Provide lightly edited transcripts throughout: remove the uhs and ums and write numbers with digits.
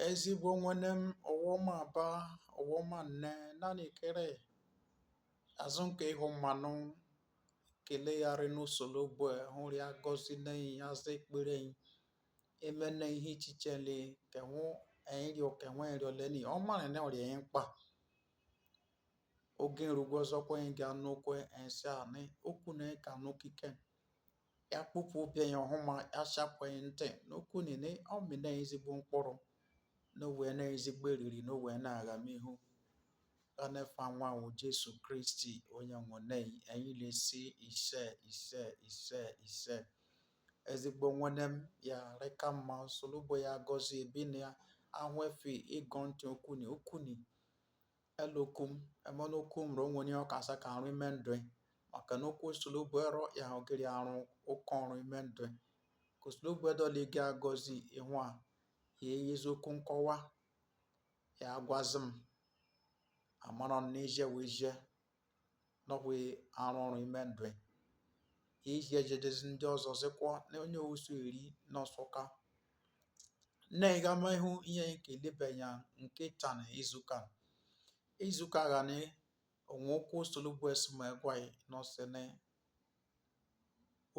Ezigbo nwanne m ọghọma aba ọghọma nne naanị kere azụ nke ịhụ mmanụ kele ya ri n'usoro ugbu a hụrụ ya gọzi n'enyi ya za ekpere enyi eme na ihe ichichele kenwu enyi kenwe nrioleni ọmara na ọrịa ya mkpa oge nrugwu ọzọkwa enyi ga n'okwe ensi ani okwu na ka n'okike ya kpụpụ obi ya ọhụma ya shapụghị ntị n'okwu niile ọ mị na ezigbo mkpụrụ n'owe na ezigbo eriri n'owe na agamihu anefa nwanwu Jesu Kristi onye nwene enyi lesi ise ezigbo nwanne m ya reka mma solugbo ya gọzi ebi na ya ahụ efi ịgọ ntị okwuni elokum emonokum ro nwere ọka asa ka arụ ime ndụ maka na okwu solugbo ero ya ogiri arụ ụkọ ọrụ ime ndụ kosolugbo edoli gị agọzi ihu a ya eziokwu nkọwa ya agwazi m amara n'ezie wezie n'ọbụ arụ ọrụ ime ndụ iji ejedezi ndị ọzọ zikwa na onye owusu eri n'ọsụka na ịgama ihu ihe nke elebanya nke taa na izuka ghani onwe okwu solugbo esima egwaghị n'osene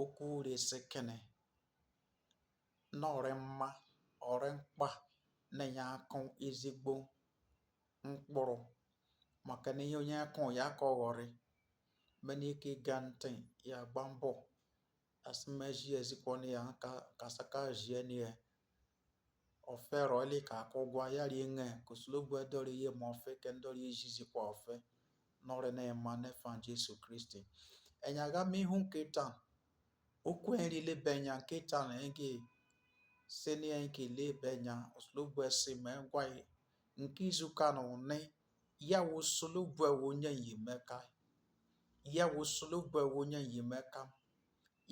okwu resekene na ọrị mma ọrị mkpa na-enye akụ ezigbo mkpụrụ maka na ihe onye akụ ya ka ọ ghọrị mena ike ga ntị ya gba mbọ asimeji ezikwana ya kasaka jieni ya ofero ili ka akụgwa ya rie nge kosologbo edori ihe ma ofe ke ndori ejizikwa ofe n'ọrị na-ema nefa Jesu Kristi enyaga m ihu nketa okwu enrile benya nketa na ege seni enke lebenya osologbo esi ma gwa nke izuka na one ya wo solugbo onye yimeka ya wo solugbo onye yimeka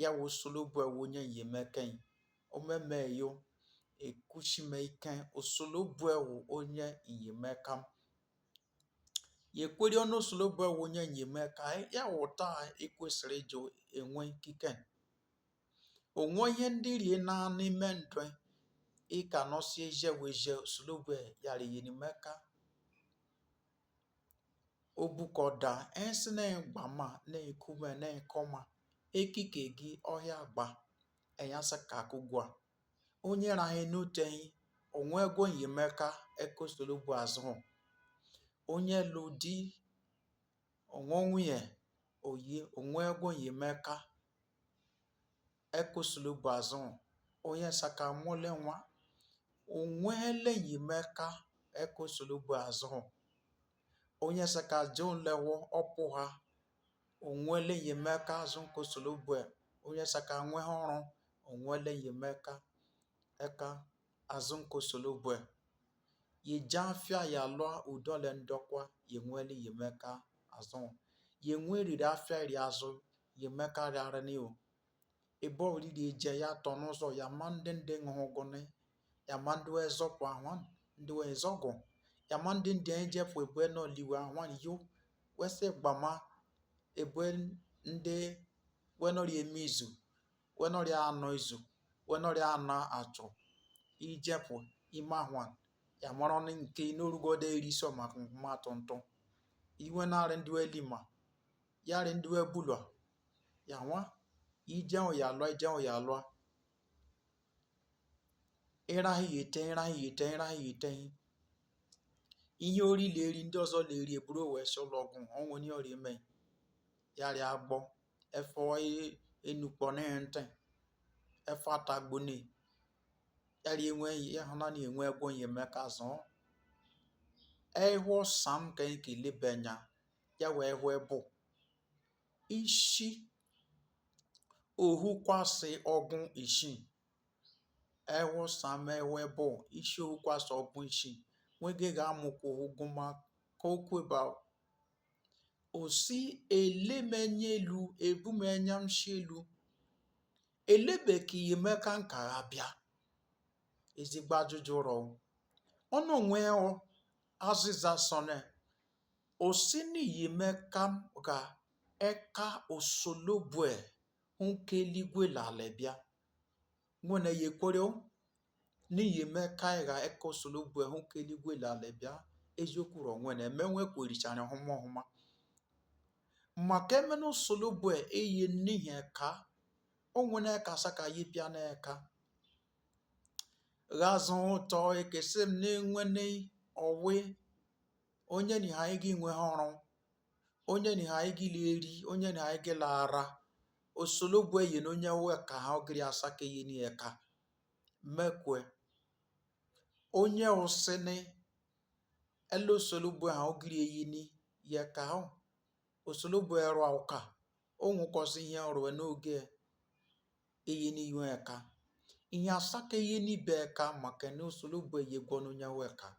ya wo solugbo onye yimeka omeme yo ekushime ike osolugbo onye yimeka yekweri ọnụ osolugbo onye yimeka ya wụta ekwesịrị ịjụ enwe ikike onwe ihe ndị rie na n'ime ndụ ịka nọsi eje weje osolugbo yara yimeka obukoda ensi na gbama na ekume na ekoma ekike gị ọhịa gba enyasa ka akụgwa onye rahi n'uteghị onwe ego nyemeka ekosolugbo azụ onye ludi onwe nwunye oyi onwe ego nyemeka ekosolugbo azụ onye saka mụle nwa onwe ele nyemeka ekosolugbo azụ onye saka john lewo ọpụ ha onwele yemeka azụ nkosologbo onye saka nwe ọrụ onwele yemeka eka azụ nkosologbo yeja afia ya lụa udole ndokwa yenwele yemeka azụ yenweriri afia iri azụ yemeka rịarịnị o ebe oriri eje ya tọ n'ụzọ ya ma ndị ṅụhụgụnị ya ma ndị ezọpụ ahụ ndị ezọgụ ya ma ndị ejepụ ebe nọ liwe ahụ yo wese gbama ebe ndị wenọrị eme izu wenọrị anọ izu wenọrị anọ achọ ijepụ ime ahụ ya mara nke n'orugodo eriso maka mmatụ ntụ iwe narị ndị elima yarị ndị ebulọ ya nwa ijeụ ya alụa ịraghị ite ihe orili eri ndị ọzọ na-eri eburu wee si ụlọ ọgwụ ọnwụ onye ọrịa eme yari agbọ efo enukpọ na ntị efo atagbuni yari enwe ịhụna na enwe egwo nyemeka zọ ehụ sam ka ike lebenya ya wee hụ ebu ishi ohu kwasị ọgwụ ishi ehụ sam ehu ebu ishi ohu kwasị ọgwụ ishi nwege ga-amụkwa ụgụma ka okwu ba osi elemenye elu ebumenya mshi elu elebeki yemeka nka abịa ezigbo ajụjụ ụrọ ọnụ onwe azịza sone osi ni yemeka ga eka osolobue nke eluigwe lalebịa nwene yekwere n'ihi meka ịgha ekosolobue hụ ka eluigwe lala bịa eziokwu onwe na emenwe kwerichara ọhụma maka emena solobue eye n'ihi eka onwene ka saka yipịa na eka ghazụ ụtọ ekesem na-enwene ọwe onye ni ha igi nwe ọrụ onye ni ha igi leri onye ni ha igi lara osolobue yen onye weka ha ogiri asaka ye ni eka mekwe onye osini elo solobue ha ogiri eyini yeka ha osolobue ero ụka onwukosi ihe ọrụ n'oge eyini iwe eka ihe asaka eyini be eka maka na osolobue yegwonu onye weka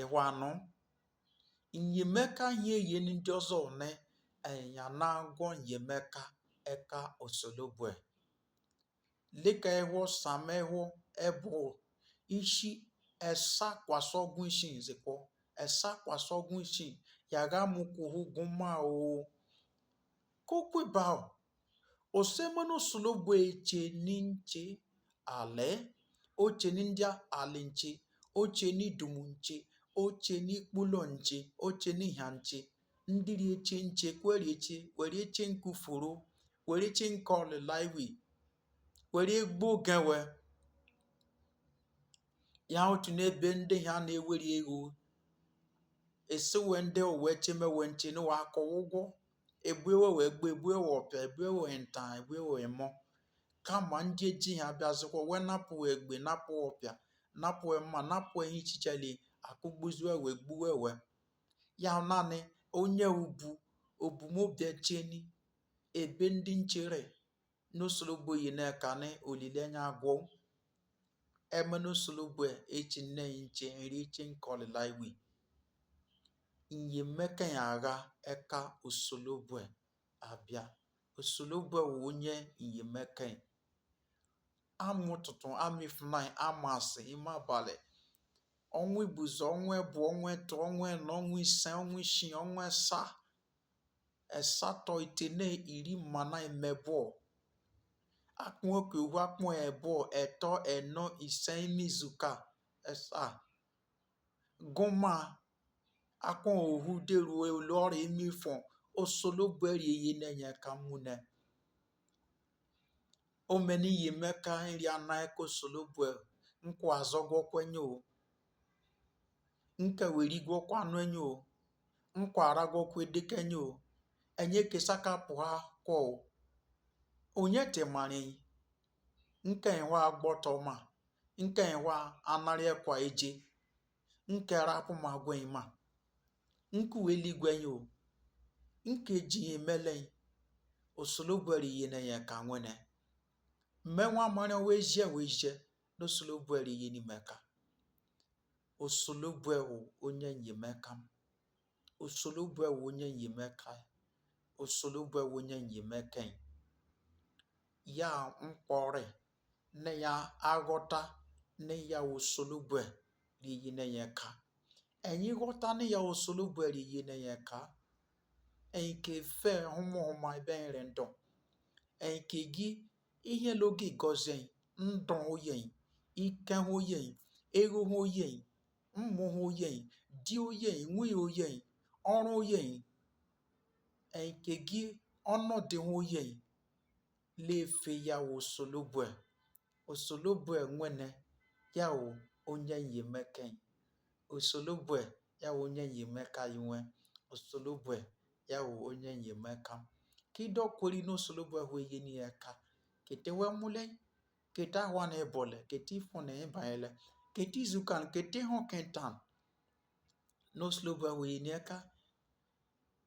ịhwanụ nyemeka ihe yeni ndị ọzọ one enya na-agwọ nyemeka eka osolobue lika ewo sama ewo ebo ishi esa kwasogwu ishi nzikwo esa kwasogwu ishi yaga mukuhu guma o kokwebao osemano solobue eche ninche ale oche nindia alinche oche ni dumunche oche ni kpulo nche oche ni hanche ndiri eche nche kwere eche nkufuru were eche nke olilaiwi were egbo gewe ya otu n'ebe ndị ha na-eweri ego esewe ndị owe chemewe nche n'ụwa akọwa ụgwọ ebuewe wee gbo ebuewe ọpịa ebuewe nta ebuewe emo kama ndị eji ha bịazikwa wee napụ egbe napụ ọpịa napụ mma napụ ihe ichicheli akụgbuziwe wee gbuwewe ya naanị onye obumobie cheni ebe ndị nchere n'osolobue yi n'eka ni olileanya agwọ eme n'osolobue echi nne ya nche nri eche nke olilaiwi nyemeka ya agha eka osolobue abịa osolobue wụ onye nyemeka amụ ụtụtụ amụ ifnai amasị ime abalị ọnwa ibuzo ọnwa ebu ọnwa eto ọnwa eno ọnwa ise ọnwa isii ọnwa esatọ itene iri mmana emebụọ akpụ oke uhu akpụ ebụọ eto eno ise imizuka esa gụma akpụ ohu deruo olu ọrịa imifọ osolobue rieye na-enye ka mune omeni yemeka nri anaghị ka osolobue nkwa azọgwọkwenye o nke were igwọkwa anụ enye o nkwa aragwọkwa edekenye o enye kesaka pụha kwọ onye temari nke nwa agbọtọma nke nwa anarị ekwa eje nke rapụ ma gwenma nke weligwenye o nke ji emele osolobue riye na ya ka nwene mmenwa mara wezie n'osolobue riye n'imeka osolobue wụ onye nyemeka osolobue wụ onye nyemeka osolobue wụ onye nyemeka ya mkpọrị na ya aghọta na ya osolobue riye na ya ka enyi ghọta na ya osolobue riye na ya ka enke fe hụmụhụma ebe nre ndụ enke gị ihe logi gozie ndụ oye ike oye ego oye mmụ oye di oye nwunye oye ọrụ oye enke gị ọnọdụ oye lefe ya osolobue nwene ya wụ onye nyemeka osolobue ya wụ onye nyemeka inwe osolobue ya wụ onye nyemeka kido kweri n'osolobue hụ eyi ni eka kete we mule kete ahwa na ebole kete ifo na ịbanyele kete izukan kete hụ kentan n'osolobue hụ eyi ni eka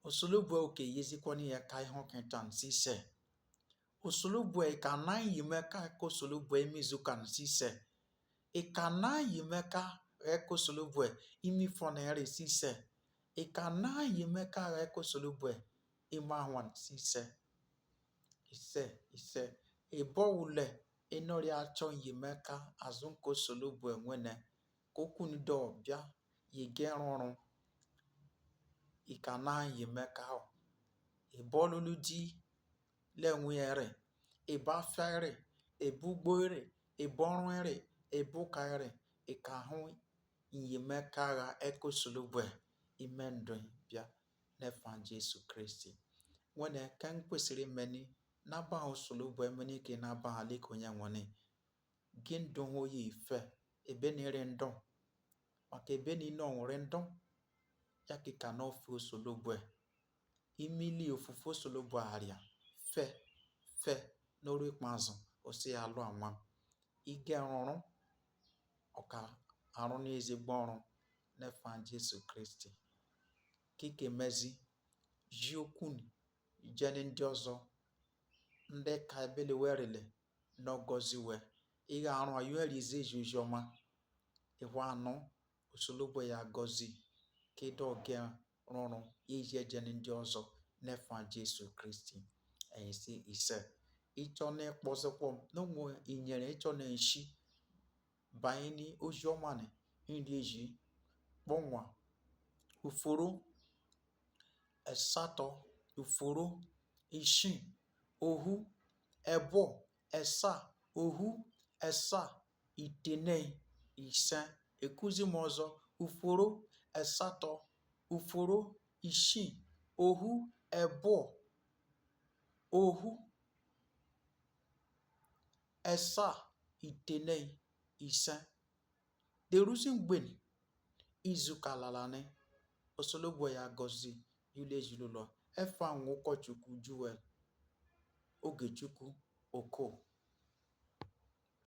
osolobue oke yezikwa ni eka ihụ kentan sise osolobue ka na nyemeka ka osolobue imizukan sise ika na nyemeka ka osolobue imifo na ere sise ika na nyemeka ka osolobue ima ahwan sise ise ebo ule enori achọ nyemeka azụ nke osolobue nwene kokunu do bịa yege rụrụ ika na nyemeka ahụ ebo lulu di lenwe ere ebo afia ere ebo ugbo ere ebo ọrụ ere ebu kaire ikahu nyimekara ekosolobwe ime ndụ bịa n'efa Jesu Kristi. Nwene ka m kwesịrị imeni n'abaghị usolobwe emeni ke n'abaghị alika onye nwene gị ndụ oyi ife ebe nire ndụ maka ebe niile onwere ndụ ya kika n'ofe usolobwe imili ofufe usolobwe arịa fe fe n'oru ikpeazụ osi ya alụ anwa ige rụrụ ọka arụ n'ezigbo ọrụ n'efa Jesu Kristi kike mezi ji okwu jeni ndị ọzọ ndị ka ebele werile n'ọgọziwe ihe arụ ayu erize eji oziọma ihu anụ usolobwe ya gọzi kedu oge rụrụ iji ejeni ndị ọzọ n'efa Jesu Kristi eyisi ise ịchọ na ịkpọzikwa n'ụmụ inyere ịchọ na nshi banye ni oziọma ni nri eji kpọnwa uforo asatọ uforo isii ohu ebo esa ohu esa itene ise ekuzi m ọzọ uforo asatọ uforo isii ohu ebo ohu esa itene ise deruzi mgbeni izuka lalani usolobwe ya gọzi yule ezinụlọ efa nwa ụkọchukwu Joel Ogechukwu Oko